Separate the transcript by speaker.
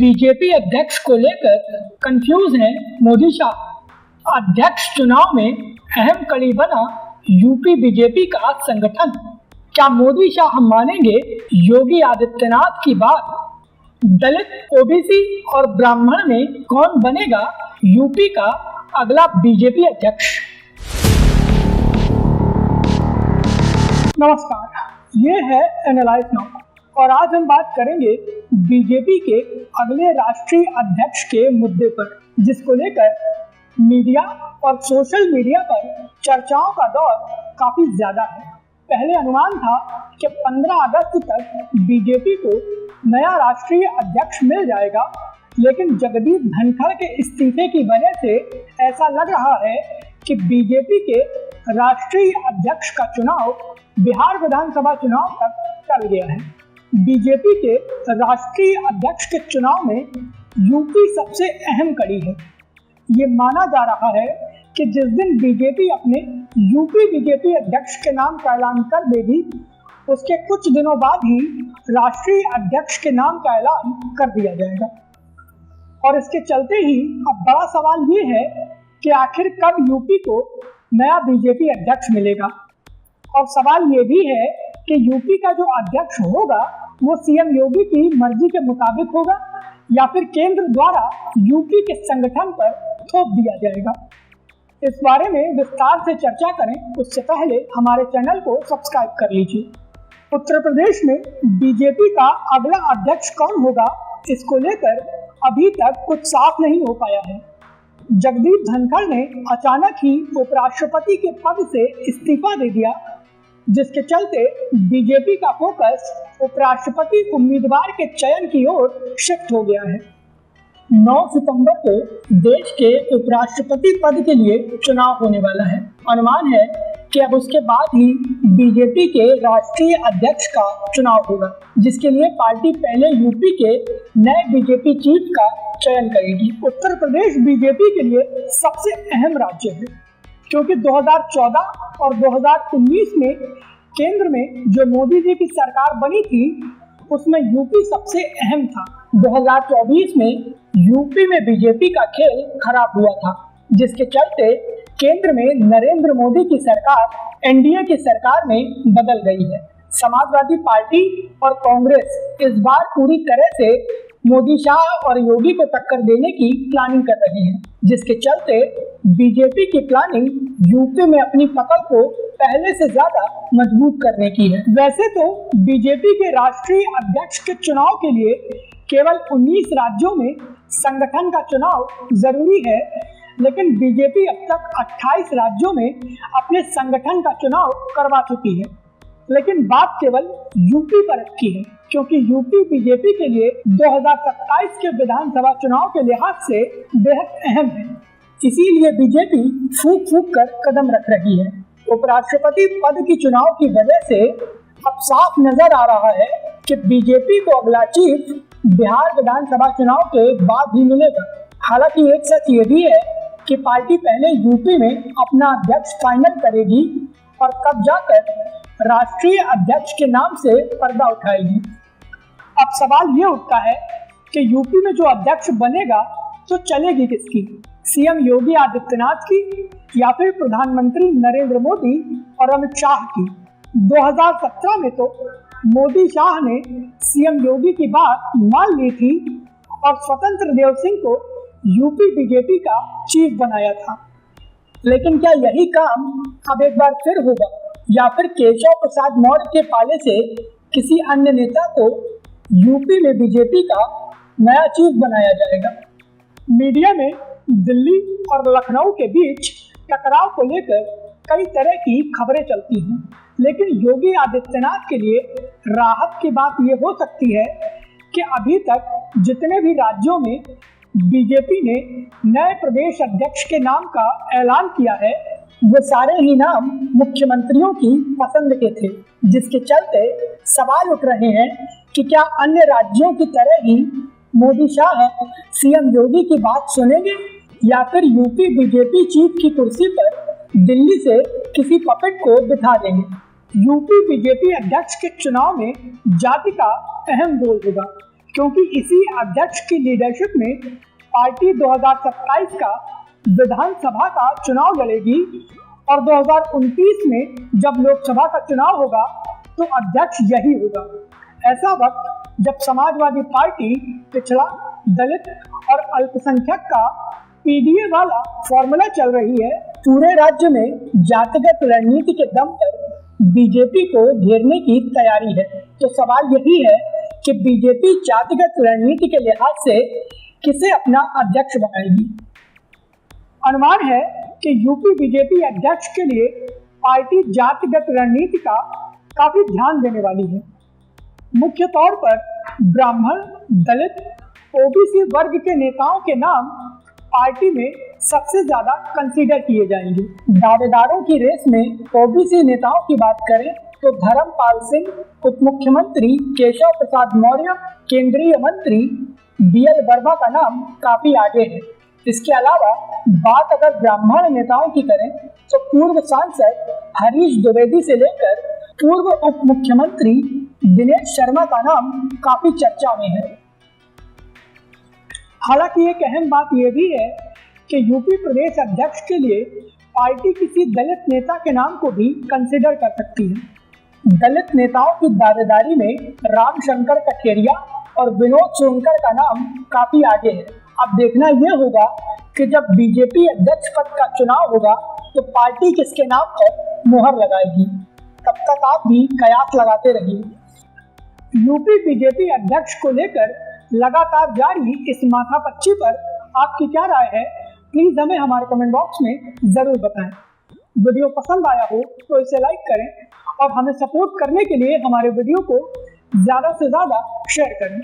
Speaker 1: BJP अध्यक्ष को लेकर कंफ्यूज है मोदी शाह। अध्यक्ष चुनाव में अहम कड़ी बना यूपी बीजेपी का संगठन। क्या मोदी शाह मानेंगे योगी आदित्यनाथ की बात? दलित, ओबीसी और ब्राह्मण में कौन बनेगा यूपी का अगला बीजेपी अध्यक्ष? नमस्कार, ये है एनालाइज नाउ और आज हम बात करेंगे बीजेपी के अगले राष्ट्रीय अध्यक्ष के मुद्दे पर, जिसको लेकर मीडिया और सोशल मीडिया पर चर्चाओं का दौर काफी ज्यादा है। पहले अनुमान था कि 15 अगस्त तक बीजेपी को नया राष्ट्रीय अध्यक्ष मिल जाएगा, लेकिन जगदीप धनखड़ के इस्तीफे की वजह से ऐसा लग रहा है कि बीजेपी के राष्ट्रीय अध्यक्ष का चुनाव बिहार विधानसभा चुनाव तक टल गया है। बीजेपी के राष्ट्रीय अध्यक्ष के चुनाव में यूपी सबसे अहम कड़ी है। ये माना जा रहा है कि जिस दिन बीजेपी अपने यूपी बीजेपी अध्यक्ष के नाम का ऐलान कर देगी, उसके कुछ दिनों बाद ही राष्ट्रीय अध्यक्ष के नाम का ऐलान कर दिया जाएगा। और इसके चलते ही अब बड़ा सवाल ये है कि आखिर कब यूपी को नया बीजेपी अध्यक्ष मिलेगा। और सवाल ये भी है कि यूपी का जो अध्यक्ष होगा वो सीएम योगी की मर्जी के मुताबिक होगा या फिर केंद्र द्वारा यूपी के संगठन पर थोप दिया जाएगा। इस बारे में विस्तार से चर्चा करें उससे पहले हमारे चैनल को सब्सक्राइब कर लीजिए। उत्तर प्रदेश में बीजेपी का अगला अध्यक्ष कौन होगा, इसको लेकर अभी तक कुछ साफ नहीं हो पाया है। जगदीप धनखड़ ने अचानक ही उपराष्ट्रपति के पद से इस्तीफा दे दिया, जिसके चलते बीजेपी का फोकस उपराष्ट्रपति उम्मीदवार के चयन की ओर शिफ्ट हो गया है। 9 सितंबर को देश के उपराष्ट्रपति पद के लिए चुनाव होने वाला है। अनुमान है कि अब उसके बाद ही बीजेपी के राष्ट्रीय अध्यक्ष का चुनाव होगा, जिसके लिए पार्टी पहले यूपी के नए बीजेपी चीफ का चयन करेगी। उत्तर प्रदेश बीजेपी के लिए सबसे अहम राज्य है, क्योंकि 2014 और 2019 में केंद्र में जो मोदी जी की सरकार बनी थी, उसमें यूपी सबसे अहम था। 2024 में यूपी में बीजेपी का खेल खराब हुआ था, जिसके चलते केंद्र में नरेंद्र मोदी की सरकार एनडीए की सरकार में बदल गई है। समाजवादी पार्टी और कांग्रेस इस बार पूरी तरह से मोदी शाह और योगी को टक्कर देने की प्लानिंग कर रही है, जिसके चलते बीजेपी की प्लानिंग यूपी में अपनी पकड़ को पहले से ज्यादा मजबूत करने की है। वैसे तो बीजेपी के राष्ट्रीय अध्यक्ष के चुनाव के लिए केवल 19 राज्यों में संगठन का चुनाव जरूरी है, लेकिन बीजेपी अब तक 28 राज्यों में अपने संगठन का चुनाव करवा चुकी है। लेकिन बात केवल यूपी पर अटकी है, क्योंकि यूपी बीजेपी के लिए 2027 के विधानसभा चुनाव के लिहाज से बेहद अहम है। इसीलिए बीजेपी फूंक फूंक कर कदम रख रही है। उपराष्ट्रपति पद की चुनाव की वजह से अब साफ नजर आ रहा है कि बीजेपी को अगला चीफ बिहार विधानसभा चुनाव के बाद ही मिलेगा। हालांकि एक सच ये भी है कि पार्टी पहले यूपी में अपना अध्यक्ष फाइनल करेगी और तब जाकर राष्ट्रीय अध्यक्ष के नाम से पर्दा उठाएगी। अब सवाल ये उठता है कि यूपी में जो अध्यक्ष बनेगा तो चलेगी किसकी, सीएम योगी आदित्यनाथ की या फिर प्रधानमंत्री नरेंद्र मोदी और अमित शाह की। 2017 में तो मोदी शाह ने सीएम योगी की बात मान ली थी और स्वतंत्र देव सिंह को यूपी बीजेपी का चीफ बनाया था। लेकिन क्या यही काम अब एक बार फिर होगा या फिर केशव प्रसाद मौर्य के पाले से किसी अन्य नेता को यूपी में बीजेपी का नया चीफ बनाया जाएगा? मीडिया में दिल्ली और लखनऊ के बीच टकराव को लेकर कई तरह की खबरें चलती हैं, लेकिन योगी आदित्यनाथ के लिए राहत की बात यह हो सकती है कि अभी तक जितने भी राज्यों में बीजेपी ने नए प्रदेश अध्यक्ष के नाम का ऐलान किया है, वो सारे ही नाम मुख्यमंत्रियों की पसंद के थे, जिसके चलते सवाल उठ रहे हैं कि क्या अन्य राज्यों की तरह ही मोदी शाह सीएम योगी की बात सुनेंगे या फिर यूपी बीजेपी चीफ की कुर्सी पर दिल्ली से किसी पपेट को बिठा देंगे। यूपी बीजेपी अध्यक्ष के चुनाव में जाति का अहम रोल होगा, क्योंकि इसी अध्यक्ष की लीडरशिप में पार्टी 2027 का विधानसभा का चुनाव लड़ेगी और 2029 में जब लोकसभा का चुनाव होगा तो अध्यक्ष यही होगा। ऐसा वक्त जब समाजवादी पार्टी पिछड़ा, दलित और अल्पसंख्यक का पीडीए वाला फॉर्मूला चल रही है, पूरे राज्य में जातिगत रणनीति के दम पर बीजेपी को घेरने की तैयारी है। तो सवाल यही है कि बीजेपी जातिगत रणनीति के लिहाज से किसे अपना अध्यक्ष बनाएगी। अनुमान है कि यूपी बीजेपी अध्यक्ष के लिए पार्टी जातिगत रणनीति का काफी ध्यान देने वाली है। मुख्य तौर पर ब्राह्मण, दलित, ओबीसी वर्ग के नेताओं के नाम पार्टी में सबसे ज्यादा कंसीडर किए जाएंगे। दावेदारों की रेस में ओबीसी नेताओं की बात करें तो धर्मपाल सिंह, उप मुख्यमंत्री केशव प्रसाद मौर्य, केंद्रीय मंत्री बीएल वर्मा का नाम काफी आगे है। इसके अलावा बात अगर ब्राह्मण नेताओं की करें तो पूर्व सांसद हरीश द्विवेदी से लेकर पूर्व उप मुख्यमंत्री दिनेश शर्मा का नाम काफी चर्चा में है। हालांकि एक अहम बात यह भी है कि यूपी प्रदेश अध्यक्ष के लिए पार्टी किसी दलित नेता के नाम को भी कंसिडर कर सकती है। दलित नेताओं की दावेदारी में रामशंकर कठेरिया और विनोद सोनकर का नाम काफी आगे है। अब देखना यह होगा कि जब बीजेपी अध्यक्ष पद का चुनाव होगा तो पार्टी किसके नाम पर मुहर लगाएगी। तब तक आप भी कयास लगाते रहिए। यूपी बीजेपी अध्यक्ष को लेकर लगातार जारी इस माथापच्ची पर आपकी क्या राय है, प्लीज हमें हमारे कमेंट बॉक्स में जरूर बताएं। वीडियो पसंद आया हो तो इसे लाइक करें और हमें सपोर्ट करने के लिए हमारे वीडियो को ज्यादा से ज्यादा शेयर करें।